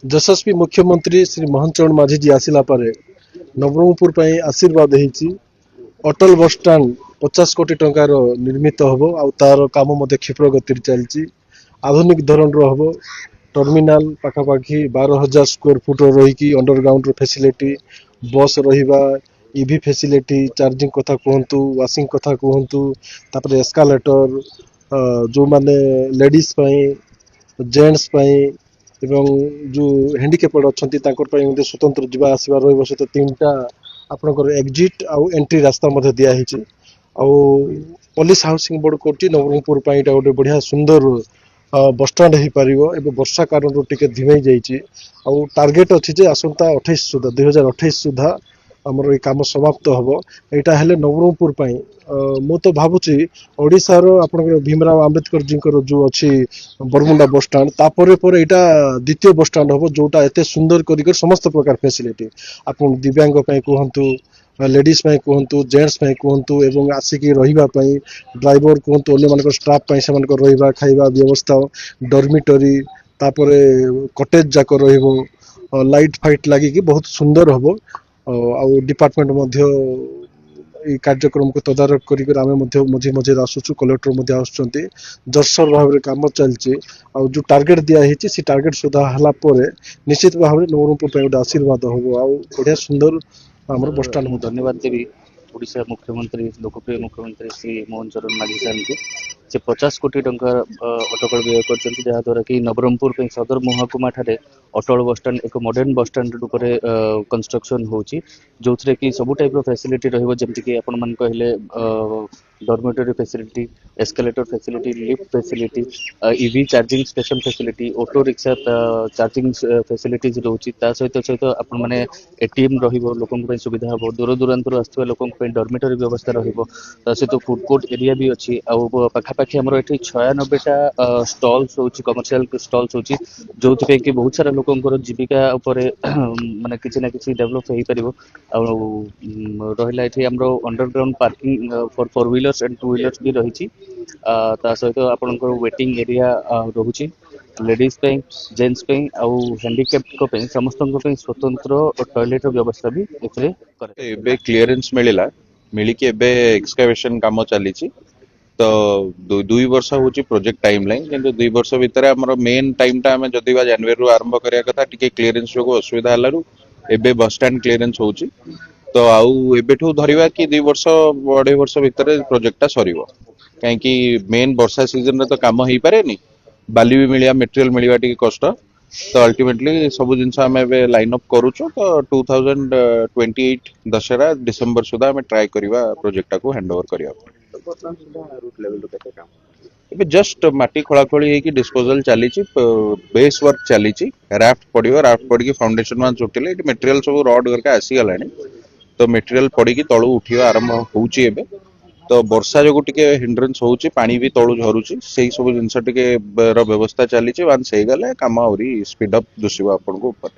ଯଶସ୍वी मुख्यमंत्री श्री मोहन चरण माझी जी आसिला पारे नवरंगपुर ପାଇଁ आशीर्वाद ହେଇଛି अटल बस स्टैंड 50 कोटी टंकार निर्मित हबो आ तार काम मध्ये क्षिप्र गति चलछि आधुनिक धरण रो हबो टर्मिनाल पाखापाखि 12,000 स्क्वायर फुट रही कि अंडरग्राउंड फैसिलिटी बस रहिबा ईवी फैसिलिटी चार्जिंग कथा कहतु वाशिंग कथा कहतु तापर एस्कालेटर जो माने लेडीज जेंट्स एवं जो हैंडिकैप्ड अच्छी स्वतंत्र जीवा आसवा रही तीन आपंकर एक्जिट आउ एंट्री रास्ता दिखाई पुलिस हाउसिंग बोर्ड कर नवरंगपुर गोटे बढ़िया सुंदर बस स्टाण्ड हो पार वर्षा कारण टिके धीमे जाइए टार्गेट अच्छी आसंता 28 सुधा 2028 सुधा आमर ये कम समाप्त हम यहाँ हेले नवरंगपुर मु तो भावुची ओडिशार आपन भीमराव आंबेडकर जी जो अच्छी बरमुंडा बस स्टाण्ड तापर यहाँ द्वितीय बस स्टाण्ड हम जोटा एत सुंदर कर समस्त प्रकार फैसिलिटी आपन दिव्यांग कहतु लेडीज कहतु जेंट्स कहतु एवं आसिकी रही ड्राइवर कहतु अन्य स्टाफ रहा खाଇବା व्यवस्था डॉर्मिटरी तापर कटेज जाक लाइट फाइट लगिकी बहुत सुंदर हम डिपार्टमेंट कार्यक्रम को तदारख कर मझे मझे आसुचु कलेक्टर आसुच्च जर्सर भाव में कम चलती जो टार्गेट दिखाई से टार्गेट सुधा है निश्चित भाव में नवरंगपुर गोटे आशीर्वाद हम बढ़िया सुंदर आम बस स्टाण्ड धन्यवाद देवी ओडिशा मुख्यमंत्री लोकप्रिय मुख्यमंत्री श्री मोहन चरण माझी साहब को से 50 कोटी टंका अटकल व्यय कर जहाद्वारा कि नवरंगपुर सदर महकुमा ठारे अटल बस स्टाण्ड एक मॉडर्न बस स्टाण्ड रूप से कंस्ट्रक्शन होची जो थे कि सब टाइप फैसिलिटी रही आपण मान कहले dormitory facility escalator facility lift facility EV charging station facility auto rickshaw charging facilities रोची सहित सहित आपण माने एटीएम रहिबो लोकन सुविधा हो दूर दूरांतर आसुवा लोकन डॉर्मेटरी व्यवस्था रहिबो सहित फूड कोर्ट एरिया भी अच्छी पाखापाखि आमर ये 96टा स्टॉल्स होची कमर्शियल स्टॉल्स होची जो कि बहुत सारा लोकंकर जीविका उपरे माने किछि ना किछि डेवलप हो पारिबो रहिला एठी हमरो underground parking for 4 wheelers and 2 wheelers भी रही सहित आपंकर वेटिंग एरिया रोचे लेडीज जेन्ट्स आउ हैंडिकैप्ड समस्त स्वतंत्र टॉयलेट व्यवस्था भी क्लीयरेंस मिलला मिलिकी एक्सकैवेशन काम चली तो 2 वर्ष हूँ प्रोजेक्ट टाइम लाइन कि 2 वर्ष भितर आम मेन टाइम टा आम जदि जनवरी आरंभ करा कथा टी क्लीयरेंस जो असुविधा है बस स्टैंड क्लीयरेंस हो तो आउ एबेठू धरिबा कि 2 वर्ष 2.5 वर्ष भितर प्रोजेक्टा सरीबो कहीं मेन वर्षा सीजन रे तो काम हो पारे बाली भी मिलिया मटेरियल मिलवा टी कष्ट तो अल्टीमेटली सब जिनस आम लाइन अप करूचु तो 2028 दशहरा डिसेंबर सुधा आम ट्राए करवा प्रोजेक्टा को हैंड ओवर करवा जस्ट माटी खोलाखोली होगी डिस्पोजल चली बेस वर्क चली राफ्ट पड़ो राफ्ट पड़ी फाउंडेशन वन उठिले मटेरियल सब रड करके आसीगला तो मटेरियल पड़ी तलू उठा आरंभ होची तो वर्षा जो टिके हिंड्रेंस होची पानी भी तलू झरुची से सब जिनस टिके व्यवस्था चली वांस हो गले काम आहरी स्पीड अप दुसिबा आपन को ऊपर